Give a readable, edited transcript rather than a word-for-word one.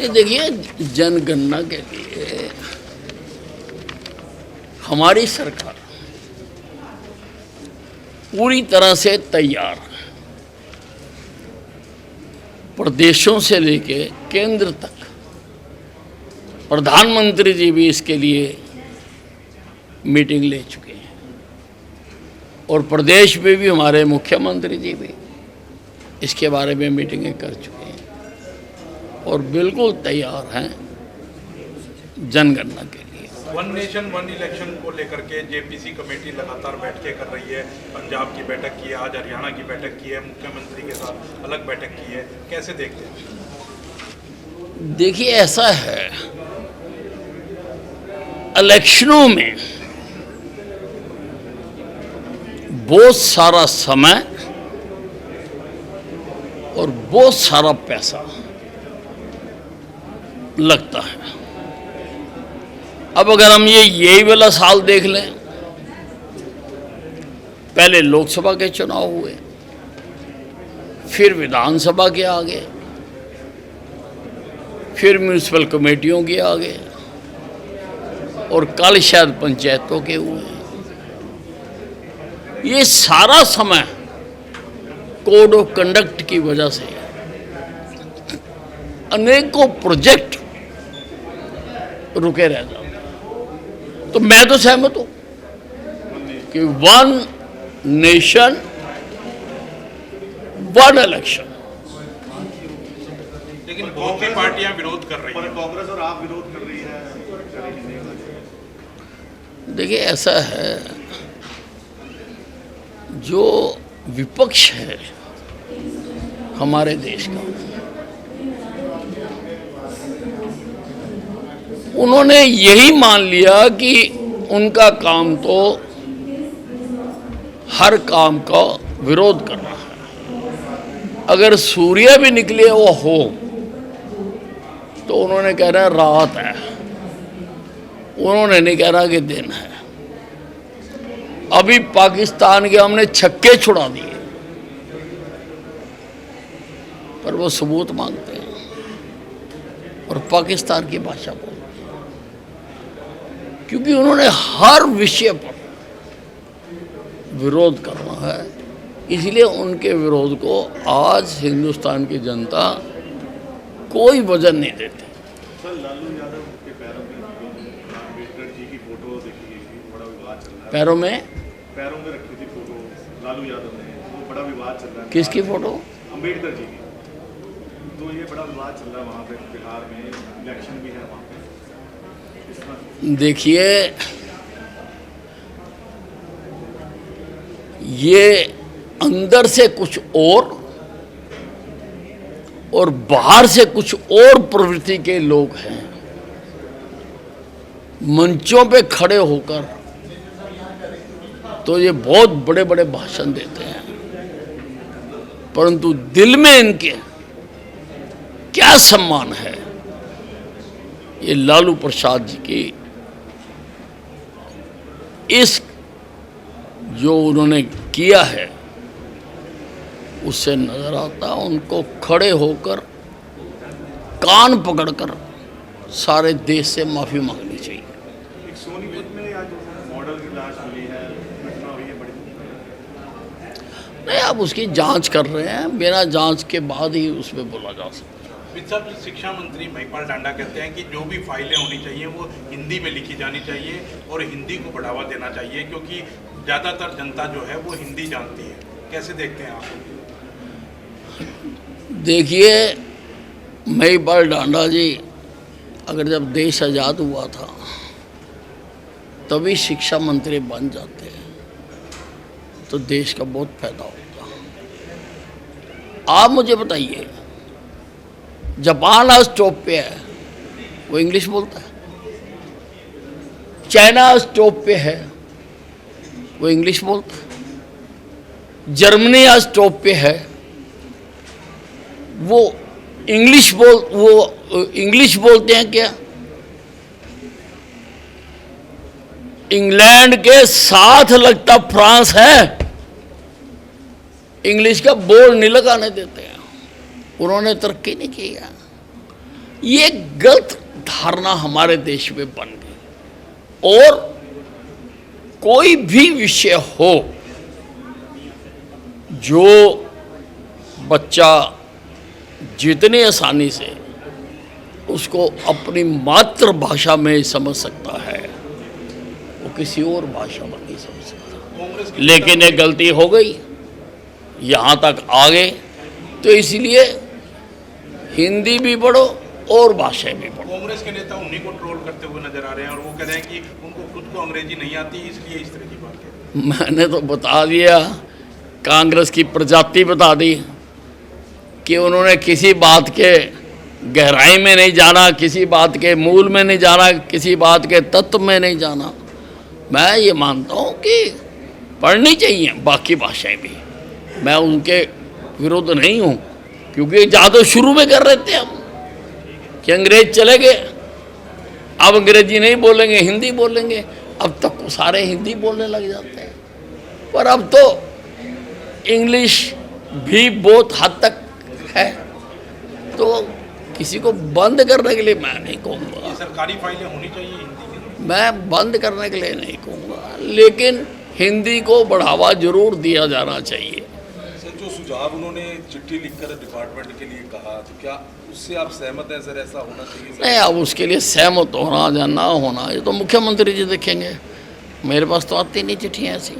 ये देखिए, जनगणना के लिए हमारी सरकार पूरी तरह से तैयार है। प्रदेशों से लेके केंद्र तक प्रधानमंत्री जी भी इसके लिए मीटिंग ले चुके हैं और प्रदेश में भी हमारे मुख्यमंत्री जी भी इसके बारे में मीटिंगें कर चुके हैं और बिल्कुल तैयार हैं जनगणना के लिए। वन नेशन वन इलेक्शन को लेकर के जेपीसी कमेटी लगातार बैठकें कर रही है। पंजाब की बैठक की है, आज हरियाणा की बैठक की है, मुख्यमंत्री के साथ अलग बैठक की है, कैसे देखते हैं? देखिए, ऐसा है, इलेक्शनों में बहुत सारा समय और बहुत सारा पैसा लगता है। अब अगर हम यही वाला साल देख लें, पहले लोकसभा के चुनाव हुए, फिर विधानसभा के आगे, फिर म्यूनिसिपल कमेटियों के आगे और कल शायद पंचायतों के हुए। ये सारा समय कोड ऑफ कंडक्ट की वजह से अनेकों प्रोजेक्ट रुके रह जाते। तो मैं तो सहमत हूं कि वन नेशन वन इलेक्शन। लेकिन बहुत सी पार्टियां विरोध कर रही हैं। कांग्रेस और आप विरोध कर रही है। देखिए, ऐसा है, जो विपक्ष है हमारे देश का, उन्होंने यही मान लिया कि उनका काम तो हर काम का विरोध करना है। अगर सूर्य भी निकले वो हो तो उन्होंने कह रहा है रात है, उन्होंने नहीं कह रहा कि दिन है। अभी पाकिस्तान के हमने छक्के छुड़ा दिए, पर वो सबूत मांगते हैं और पाकिस्तान की भाषा बोलते हैं, क्योंकि उन्होंने हर विषय पर विरोध करना है। इसलिए उनके विरोध को आज हिंदुस्तान की जनता कोई वजन नहीं देती। सर, लालू यादव के पैरों में अम्बेडकर जी की फोटो देखी गई थी, बड़ा विवाद चल रहा है। पैरों में रखी थी फोटो लालू यादव ने, वो बड़ा विवाद चल रहा है। किसकी फोटो? अम्बेडकर जी की। तो ये बड़ा विवाद चल रहा है वहाँ पे, बिहार में इलेक्शन भी है वहाँ पे। देखिए, ये अंदर से कुछ और बाहर से कुछ और प्रवृत्ति के लोग हैं। मंचों पे खड़े होकर तो ये बहुत बड़े बड़े भाषण देते हैं, परंतु दिल में इनके क्या सम्मान है, ये लालू प्रसाद जी की इस जो उन्होंने किया है उससे नजर आता। उनको खड़े होकर कान पकड़कर सारे देश से माफी मांगनी चाहिए। एक सोनीपत में आज मॉडल की लाश मिली है, घटना हुई है बड़ी। नहीं, अब उसकी जांच कर रहे हैं, बिना जांच के बाद ही उसमें बोला जा सकता है। साहब, शिक्षा मंत्री महिपाल डांडा कहते हैं कि जो भी फाइलें होनी चाहिए वो हिंदी में लिखी जानी चाहिए और हिंदी को बढ़ावा देना चाहिए, क्योंकि ज़्यादातर जनता जो है वो हिंदी जानती है। कैसे देखते हैं आप? देखिए, महिपाल डांडा जी अगर जब देश आज़ाद हुआ था तभी शिक्षा मंत्री बन जाते तो देश का बहुत फायदा होता। आप मुझे बताइए, जापान आज टॉप पे है, वो इंग्लिश बोलता है। चाइना आज टॉप पे है, वो इंग्लिश बोलता है। जर्मनी आज टॉप पे है, वो इंग्लिश बोलते हैं क्या? इंग्लैंड के साथ लगता फ्रांस है, इंग्लिश का बोर्ड नहीं लगाने देते हैं। उन्होंने तरक्की नहीं की है। ये गलत धारणा हमारे देश में बन गई। और कोई भी विषय हो जो बच्चा जितनी आसानी से उसको अपनी मातृभाषा में समझ सकता है वो किसी और भाषा में नहीं समझ सकता। लेकिन ये गलती हो गई, यहाँ तक आ गए, तो इसलिए हिंदी भी पढ़ो और भाषाएं भी पढ़ो। कांग्रेस के नेता उन्हीं को ट्रोल करते हुए नजर आ रहे हैं और वो कह रहे हैं कि उनको खुद को अंग्रेजी नहीं आती, इसलिए इस तरह की बात है। मैंने तो बता दिया, कांग्रेस की प्रजाति बता दी कि उन्होंने किसी बात के गहराई में नहीं जाना, किसी बात के मूल में नहीं जाना, किसी बात के तत्व में नहीं जाना। मैं ये मानता हूँ कि पढ़नी चाहिए बाकी भाषाएं भी, मैं उनके विरुद्ध नहीं हूँ, क्योंकि ज़्यादा शुरू में कर रहे थे हम कि अंग्रेज चले गए, अब अंग्रेजी नहीं बोलेंगे, हिंदी बोलेंगे। अब तक तो सारे हिंदी बोलने लग जाते हैं, पर अब तो इंग्लिश भी बहुत हद तक है, तो किसी को बंद करने के लिए मैं नहीं कहूँगा। सरकारी फाइलें होनी चाहिए हिंदी में, मैं बंद करने के लिए नहीं कहूँगा, लेकिन हिंदी को बढ़ावा जरूर दिया जाना चाहिए। सर, जो सुझाव उन्होंने चिट्ठी लिखकर डिपार्टमेंट के लिए कहा, तो क्या उससे आप सहमत हैं सर? ऐसा होना चाहिए सर? नहीं, अब उसके लिए सहमत होना या ना होना ये तो मुख्यमंत्री जी देखेंगे। मेरे पास तो आती नहीं चिट्ठियाँ ऐसी।